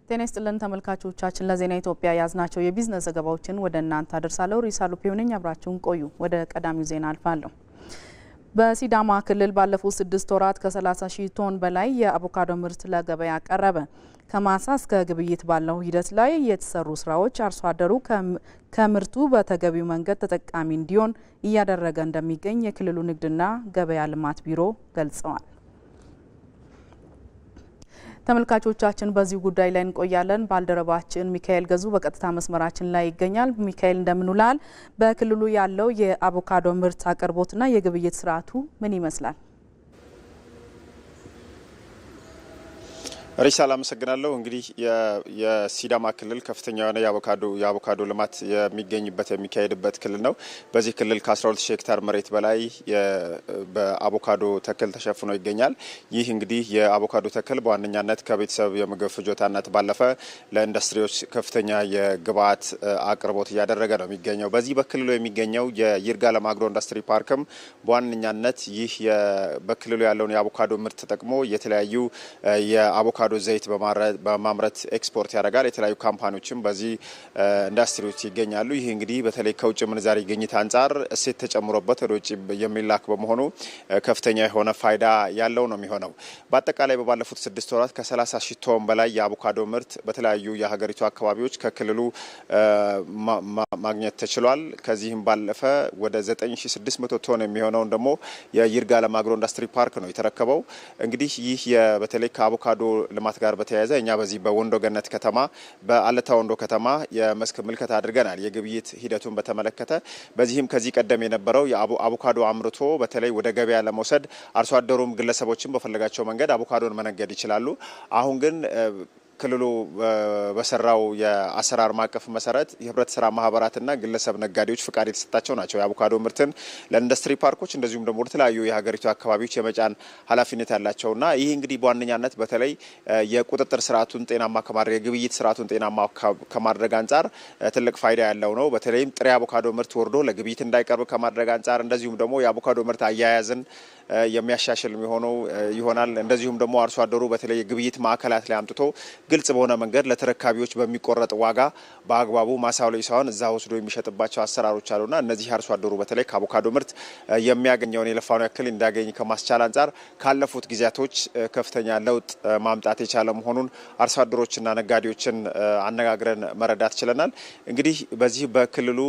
ጤና ይስጥልን ተመልካቾቻችን ለዜና ኢትዮጵያ ያዝናቸው የቢዝነስ ዘገባዎችን ወደ እናንተ አደርሳለሁ። ሪሳሉ ፒዮነኝ አብራችሁን ቆዩ። ወደ ቀዳሚው ዜና አልፋለሁ። በሲዳማ ክልል ባለፉት 6 ወራት ከ30,000 ቶን በላይ የአቮካዶ ምርት ለገበያ ቀረበ። ከማሳ እስከ ግብይት ባለው ሂደት ላይ የተሰሩ ስራዎች አርሶ አደሩ ከምርቱ በተገቢው መንገድ ተጠቃሚ እንዲሆን እያደረገ እንደሚገኝ የክልሉ ንግድና ገበያ ልማት ቢሮ ገልጸዋል። ተመልካቾቻችን በዚህ ጉዳይ ላይ እንቆያለን። ባልደረባችን ሚካኤል ገዙ በቀጥታ መስመራችን ላይ ይገኛል። ሚካኤል እንደምን ውላል? በክልሉ ያለው የአቮካዶ ምርት አቅርቦትና የግብይት ስርዓቱ ምን ይመስላል? ሪሳል አመሰግናለሁ። እንግዲህ የሲዳማ ክልል ከፍተኛ የሆነ የአቮካዶ ልማት የሚካሄድበት ክልል ነው። በዚህ ክልል ከ12,000 ሄክታር መሬት በላይ በአቮካዶ ተክል ተሸፍኖ ይገኛል። ይህ እንግዲህ የአቮካዶ ተክል በዋነኛነት ከቤተሰብ የምግብ ፍጆታነት ባለፈ ለኢንዱስትሪዎች ከፍተኛ የግብዓት አቅርቦት እያደረገ ነው የሚገኘው። በዚህ በክልሉ የሚገኘው የይርጋለም አግሮ ኢንዱስትሪ ፓርክም በዋነኛነት ይህ በክልሉ ያለውን የአቮካዶ ምርት ተጠቅሞ የተለያዩ የአቮካዶ ዘይት በማምረት ኤክስፖርት ያደርጋል። የተለያዩ ካምፓኒዎችም በዚህ ኢንዱስትሪ ውስጥ ይገኛሉ። ይህ እንግዲህ በተለይ ከውጭ ምንዛሪ ግኝት አንጻር እሴት ተጨምሮበት ወደ ውጭ የሚላክ በመሆኑ ከፍተኛ የሆነ ፋይዳ ያለው ነው የሚሆነው። በአጠቃላይ በባለፉት 6 ወራት ከ30,000 ቶን በላይ የአቮካዶ ምርት በተለያዩ የሀገሪቱ አካባቢዎች ከክልሉ ማግኘት ተችሏል። ከዚህም ባለፈ ወደ 9,600 ቶን የሚሆነውን ደግሞ የይርጋለም አግሮ ኢንዱስትሪ ፓርክ ነው የተረከበው። እንግዲህ ይህ በተለይ ከአቮካዶ ልማት ጋር በተያያዘ እኛ በዚህ በወንዶ ገነት ከተማ በአለታ ወንዶ ከተማ የመስክ ምልከታ አድርገናል። የግብይት ሂደቱን በተመለከተ በዚህም ከዚህ ቀደም የነበረው የአቮካዶ አምርቶ በተለይ ወደ ገበያ ለመውሰድ አርሶ አደሩም ግለሰቦችም በፈለጋቸው መንገድ አቮካዶን መነገድ ይችላሉ። አሁን ግን ክልሉ በሰራው የአሰራር ማቀፍ መሰረት የህብረት ስራ ማህበራትና ግለሰብ ነጋዴዎች ፍቃድ የተሰጣቸው ናቸው የአቮካዶ ምርትን ለኢንዱስትሪ ፓርኮች እንደዚሁም ደግሞ ለተለያዩ የሀገሪቱ አካባቢዎች የመጫን ኃላፊነት ያላቸውና ይህ እንግዲህ በዋነኛነት በተለይ የቁጥጥር ስርዓቱን ጤናማ ከማድረግ የግብይት ስርዓቱን ጤናማ ከማድረግ አንጻር ትልቅ ፋይዳ ያለው ነው። በተለይም ጥሬ አቮካዶ ምርት ወርዶ ለግብይት እንዳይቀርብ ከማድረግ አንጻር እንደዚሁም ደግሞ የአቮካዶ ምርት አያያዝን የሚያሻሽል ይሆናል። እንደዚሁም ደግሞ አርሶ አደሩ በተለይ የግብይት ማዕከላት ላይ አምጥቶ ግልጽ በሆነ መንገድ ለተረካቢዎች በሚቆረጥ ዋጋ በአግባቡ ማሳው ላይ ሳይሆን እዛ ወስዶ የሚሸጥባቸው አሰራሮች አሉና እነዚህ አርሶ አደሩ በተለይ ከአቮካዶ ምርት የሚያገኘውን የለፋውን ያክል እንዲያገኝ ከማስቻል አንጻር ካለፉት ጊዜያቶች ከፍተኛ ለውጥ ማምጣት የቻለ መሆኑን አርሶ አደሮችና ነጋዴዎችን አነጋግረን መረዳት ችለናል። እንግዲህ በዚህ በክልሉ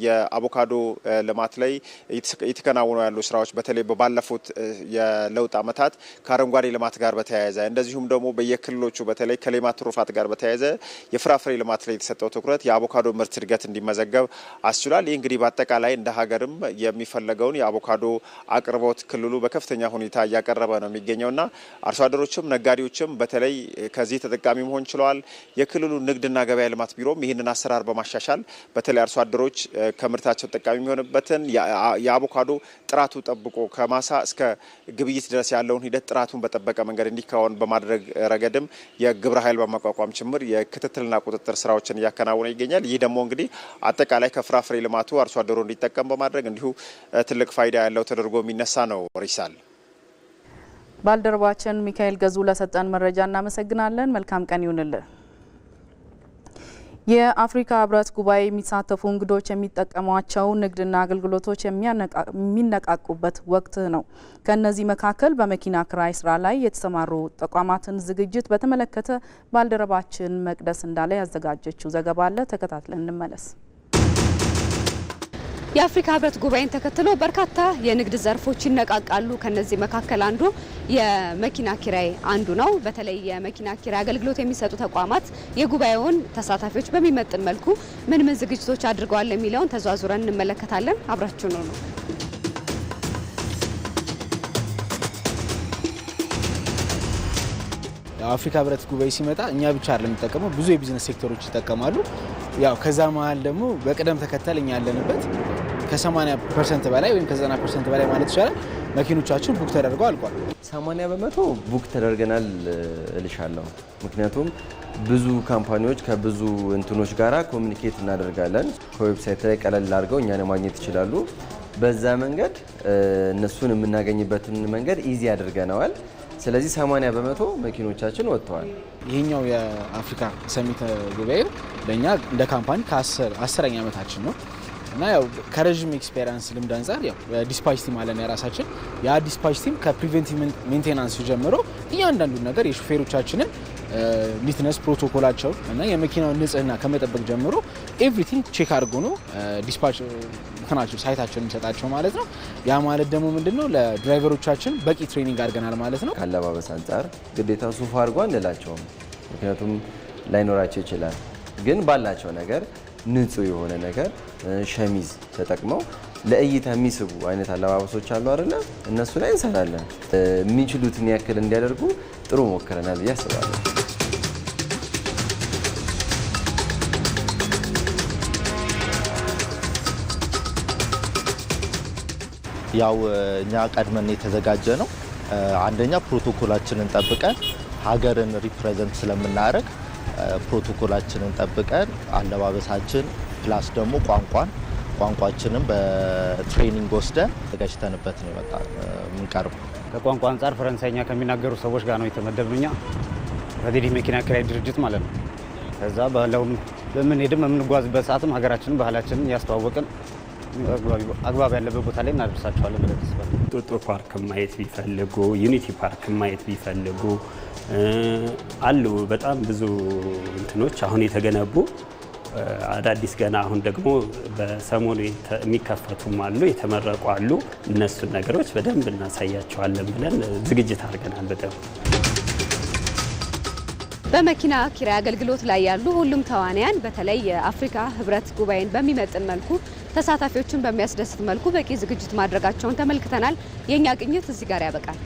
የአቮካዶ ልማት ላይ የተከናወኑ ያሉ ስራዎች በተለይ ባለፉት የለውጥ ዓመታት ከአረንጓዴ ልማት ጋር በተያያዘ እንደዚሁም ደግሞ በየክልሎቹ በተለይ ከሌማት ትሩፋት ጋር በተያያዘ የፍራፍሬ ልማት ላይ የተሰጠው ትኩረት የአቮካዶ ምርት እድገት እንዲመዘገብ አስችሏል። ይህ እንግዲህ በአጠቃላይ እንደ ሀገርም የሚፈለገውን የአቮካዶ አቅርቦት ክልሉ በከፍተኛ ሁኔታ እያቀረበ ነው የሚገኘውና አርሶ አደሮችም ነጋዴዎችም በተለይ ከዚህ ተጠቃሚ መሆን ችለዋል። የክልሉ ንግድና ገበያ ልማት ቢሮም ይህንን አሰራር በማሻሻል በተለይ አርሶ አደሮች ከምርታቸው ተጠቃሚ የሚሆንበትን የአቮካዶ ጥራቱ ጠብቆ ከማሳ እስከ ግብይት ድረስ ያለውን ሂደት ጥራቱን በጠበቀ መንገድ እንዲካወን በማድረግ ረገድም የግብረ ኃይል በማቋቋም ጭምር የክትትልና ቁጥጥር ስራዎችን እያከናወነ ይገኛል። ይህ ደግሞ እንግዲህ አጠቃላይ ከፍራፍሬ ልማቱ አርሶ አደሩ እንዲጠቀም በማድረግ እንዲሁ ትልቅ ፋይዳ ያለው ተደርጎ የሚነሳ ነው። ሪሳል ባልደረባችን ሚካኤል ገዙ ለሰጠን መረጃ እናመሰግናለን። መልካም ቀን ይሁንልን። የአፍሪካ ህብረት ጉባኤ የሚሳተፉ እንግዶች የሚጠቀሟቸው ንግድና አገልግሎቶች የሚነቃቁበት ወቅት ነው። ከነዚህ መካከል በመኪና ክራይ ስራ ላይ የተሰማሩ ተቋማትን ዝግጅት በተመለከተ ባልደረባችን መቅደስ እንዳለ ያዘጋጀችው ዘገባ አለ። ተከታትለን እንመለስ። የአፍሪካ ህብረት ጉባኤን ተከትሎ በርካታ የንግድ ዘርፎች ይነቃቃሉ። ከነዚህ መካከል አንዱ የመኪና ኪራይ አንዱ ነው። በተለይ የመኪና ኪራይ አገልግሎት የሚሰጡ ተቋማት የጉባኤውን ተሳታፊዎች በሚመጥን መልኩ ምን ዝግጅቶች አድርገዋል የሚለውን ተዟዙረን እንመለከታለን። አብራችሁ ነው። የአፍሪካ ህብረት ጉባኤ ሲመጣ እኛ ብቻ አይደለም የሚጠቀመው፣ ብዙ የቢዝነስ ሴክተሮች ይጠቀማሉ። ያው ከዛ መሀል ደግሞ በቅደም ተከተል እኛ ያለንበት ከ80% በላይ ወይም ከ90% በላይ ማለት ይቻላል መኪኖቻችን ቡክ ተደርገው አልቋል። 80% ቡክ ተደርገናል እልሻለሁ። ምክንያቱም ብዙ ካምፓኒዎች ከብዙ እንትኖች ጋራ ኮሙኒኬት እናደርጋለን። ከዌብሳይት ላይ ቀለል አድርገው እኛን ማግኘት ይችላሉ። በዛ መንገድ እነሱን የምናገኝበትን መንገድ ኢዚ አድርገናል። ስለዚህ 80% መኪኖቻችን ወጥተዋል። ይሄኛው የአፍሪካ ሰሚት ጉባኤው ለኛ እንደ ካምፓኒ ከ10ኛ ዓመታችን ነው እና ያው ከረጅም ኤክስፔሪንስ ልምድ አንፃር ያው ዲስፓች ቲም አለን የራሳችን። ያ ዲስፓች ቲም ከፕሪቬንቲቭ ሜንቴናንስ ጀምሮ እያንዳንዱ ነገር የሹፌሮቻችንን ኒትነስ ፕሮቶኮላቸው እና የመኪናውን ንጽህና ከመጠበቅ ጀምሮ ኤቭሪቲንግ ቼክ አድርጎ ነው ዲስፓች እንትናቸው ሳይታቸው የሚሰጣቸው ማለት ነው። ያ ማለት ደግሞ ምንድነው ለድራይቨሮቻችን በቂ ትሬኒንግ አድርገናል ማለት ነው። ካለባበስ አንፃር ግዴታ ሱፍ አድርጎ አንላቸውም፣ ምክንያቱም ላይኖራቸው ይችላል። ግን ባላቸው ነገር ንጹህ የሆነ ነገር ሸሚዝ ተጠቅመው ለእይታ የሚስቡ አይነት አለባበሶች አሉ አይደለ? እነሱ ላይ እንሰራለን። የሚችሉትን ያክል እንዲያደርጉ ጥሩ ሞክረናል ብዬ አስባለሁ። ያው እኛ ቀድመን የተዘጋጀ ነው። አንደኛ ፕሮቶኮላችንን ጠብቀን ሀገርን ሪፕሬዘንት ስለምናደርግ ፕሮቶኮላችንን ጠብቀን አለባበሳችን ፕላስ ደግሞ ቋንቋችንን በትሬኒንግ ወስደን ተዘጋጅተንበት ነው የምንቀርበው። ከቋንቋ አንጻር ፈረንሳይኛ ከሚናገሩ ሰዎች ጋር ነው የተመደብነው እኛ ከዲዲ መኪና ኪራይ ድርጅት ማለት ነው። ከዛ ባህላውን በምንሄድም የምንጓዝበት ሰዓትም ሀገራችንን ባህላችንን ያስተዋወቅን አግባብ ያለበት ቦታ ላይ እናደርሳቸዋለን ብለን ተስፋለን። ጦጦ ፓርክ ማየት ቢፈልጉ፣ ዩኒቲ ፓርክ ማየት ቢፈልጉ አሉ በጣም ብዙ እንትኖች አሁን የተገነቡ አዳዲስ ገና አሁን ደግሞ በሰሞኑ የሚከፈቱም አሉ፣ የተመረቁ አሉ። እነሱን ነገሮች በደንብ እናሳያቸዋለን ብለን ዝግጅት አድርገናል። በደንብ በመኪና ኪራይ አገልግሎት ላይ ያሉ ሁሉም ተዋንያን በተለይ የአፍሪካ ህብረት ጉባኤን በሚመጥን መልኩ ተሳታፊዎችን በሚያስደስት መልኩ በቂ ዝግጅት ማድረጋቸውን ተመልክተናል። የኛ ቅኝት እዚህ ጋር ያበቃል።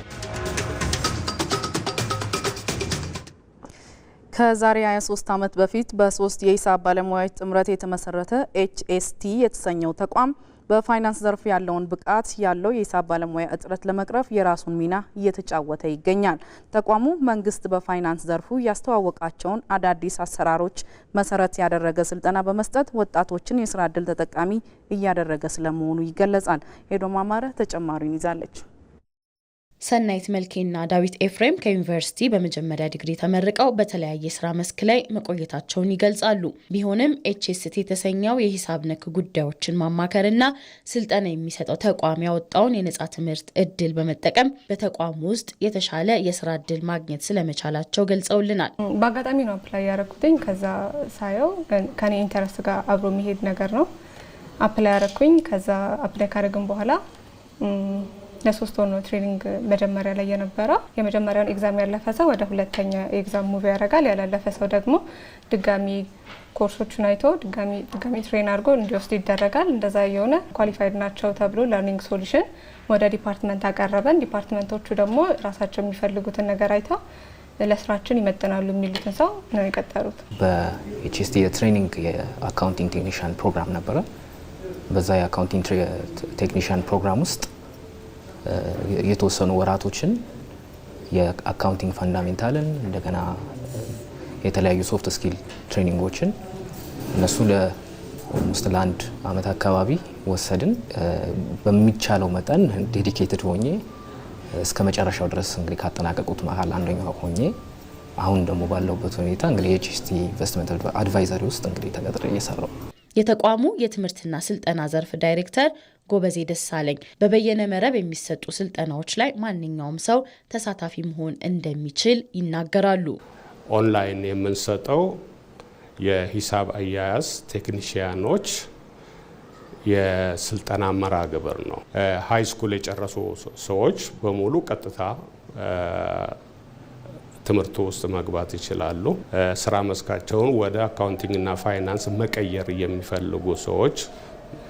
ከዛሬ 23 ዓመት በፊት በ3 የሂሳብ ባለሙያዎች ጥምረት የተመሰረተ HST የተሰኘው ተቋም በፋይናንስ ዘርፍ ያለውን ብቃት ያለው የሂሳብ ባለሙያ እጥረት ለመቅረፍ የራሱን ሚና እየተጫወተ ይገኛል። ተቋሙ መንግስት በፋይናንስ ዘርፉ ያስተዋወቃቸውን አዳዲስ አሰራሮች መሰረት ያደረገ ስልጠና በመስጠት ወጣቶችን የስራ ዕድል ተጠቃሚ እያደረገ ስለመሆኑ ይገለጻል። ሄዶም አማረ ተጨማሪውን ይዛለች። ሰናይት መልኬና ዳዊት ኤፍሬም ከዩኒቨርሲቲ በመጀመሪያ ዲግሪ ተመርቀው በተለያየ ስራ መስክ ላይ መቆየታቸውን ይገልጻሉ። ቢሆንም HST የተሰኘው የሂሳብ ነክ ጉዳዮችን ማማከርና ስልጠና የሚሰጠው ተቋም ያወጣውን የነጻ ትምህርት እድል በመጠቀም በተቋሙ ውስጥ የተሻለ የስራ እድል ማግኘት ስለመቻላቸው ገልጸውልናል። በአጋጣሚ ነው አፕላይ ያደረኩትኝ። ከዛ ሳየው ከኔ ኢንተረስት ጋር አብሮ የሚሄድ ነገር ነው አፕላይ ያደረኩኝ። ከዛ አፕላይ ካደረግን በኋላ ለ3 ወር ነው ትሬኒንግ መጀመሪያ ላይ የነበረው። የመጀመሪያውን ኤግዛም ያለፈ ሰው ወደ ሁለተኛ ኤግዛም ሙቭ ያደርጋል። ያላለፈ ሰው ደግሞ ድጋሚ ኮርሶቹን አይቶ ድጋሚ ትሬን አድርጎ እንዲወስድ ይደረጋል። እንደዛ የሆነ ኳሊፋይድ ናቸው ተብሎ ለርኒንግ ሶሉሽን ወደ ዲፓርትመንት አቀረበን። ዲፓርትመንቶቹ ደግሞ ራሳቸው የሚፈልጉትን ነገር አይተው ለስራችን ይመጥናሉ የሚሉትን ሰው ነው የቀጠሩት። በHST የትሬኒንግ የአካውንቲንግ ቴክኒሽያን ፕሮግራም ነበረ። በዛ የአካውንቲንግ ቴክኒሽያን ፕሮግራም ውስጥ የተወሰኑ ወራቶችን የአካውንቲንግ ፈንዳሜንታልን እንደገና የተለያዩ ሶፍት ስኪል ትሬኒንጎችን እነሱ ለአንድ አመት አካባቢ ወሰድን። በሚቻለው መጠን ዴዲኬትድ ሆኜ እስከ መጨረሻው ድረስ እንግዲህ ካጠናቀቁት መሀል አንደኛው ሆኜ አሁን ደግሞ ባለውበት ሁኔታ እንግዲህ HST ኢንቨስትመንት አድቫይዘሪ ውስጥ እንግዲህ ተቀጥሬ እየሰራው። የተቋሙ የትምህርትና ስልጠና ዘርፍ ዳይሬክተር ጎበዜ ደሳለኝ በበየነ መረብ የሚሰጡ ስልጠናዎች ላይ ማንኛውም ሰው ተሳታፊ መሆን እንደሚችል ይናገራሉ። ኦንላይን የምንሰጠው የሂሳብ አያያዝ ቴክኒሽያኖች የስልጠና መርሃ ግብር ነው። ሃይ ስኩል የጨረሱ ሰዎች በሙሉ ቀጥታ ትምህርቱ ውስጥ መግባት ይችላሉ። ስራ መስካቸውን ወደ አካውንቲንግና ፋይናንስ መቀየር የሚፈልጉ ሰዎች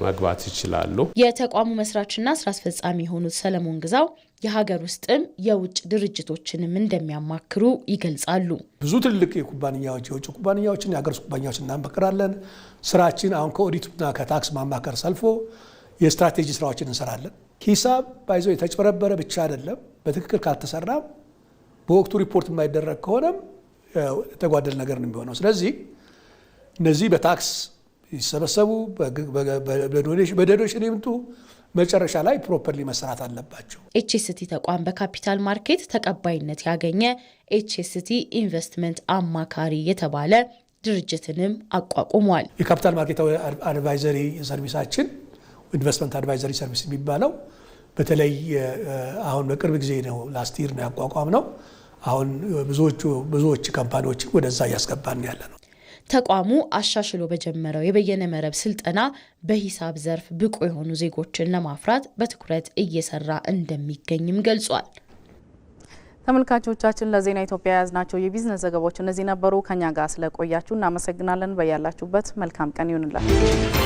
መግባት ይችላሉ። የተቋሙ መስራችና ስራ አስፈጻሚ የሆኑት ሰለሞን ግዛው የሀገር ውስጥም የውጭ ድርጅቶችንም እንደሚያማክሩ ይገልጻሉ። ብዙ ትልቅ የኩባንያዎች የውጭ ኩባንያዎችን የሀገር ውስጥ ኩባንያዎችን እናማክራለን። ስራችን አሁን ከኦዲትና ከታክስ ማማከር ሰልፎ የስትራቴጂ ስራዎችን እንሰራለን። ሂሳብ ባይዞ የተጭበረበረ ብቻ አይደለም፣ በትክክል ካልተሰራ በወቅቱ ሪፖርት የማይደረግ ከሆነም የተጓደለ ነገር ነው የሚሆነው። ስለዚህ እነዚህ በታክስ ይሰበሰቡ በዶኔሽን ይምጡ መጨረሻ ላይ ፕሮፐርሊ መስራት አለባቸው። ኤችኤስቲ ተቋም በካፒታል ማርኬት ተቀባይነት ያገኘ ኤችኤስቲ ኢንቨስትመንት አማካሪ የተባለ ድርጅትንም አቋቁሟል። የካፒታል ማርኬት አድቫይዘሪ ሰርቪሳችን ኢንቨስትመንት አድቫይዘሪ ሰርቪስ የሚባለው በተለይ አሁን በቅርብ ጊዜ ነው ላስት ይር ነው ያቋቋም ነው። አሁን ብዙዎች ካምፓኒዎችን ወደዛ እያስገባን ያለ ነው። ተቋሙ አሻሽሎ በጀመረው የበየነ መረብ ስልጠና በሂሳብ ዘርፍ ብቁ የሆኑ ዜጎችን ለማፍራት በትኩረት እየሰራ እንደሚገኝም ገልጿል። ተመልካቾቻችን ለዜና ኢትዮጵያ ያዝናቸው የቢዝነስ ዘገባዎች እነዚህ ነበሩ። ከኛ ጋር ስለቆያችሁ እናመሰግናለን። በያላችሁበት መልካም ቀን ይሁንላችሁ።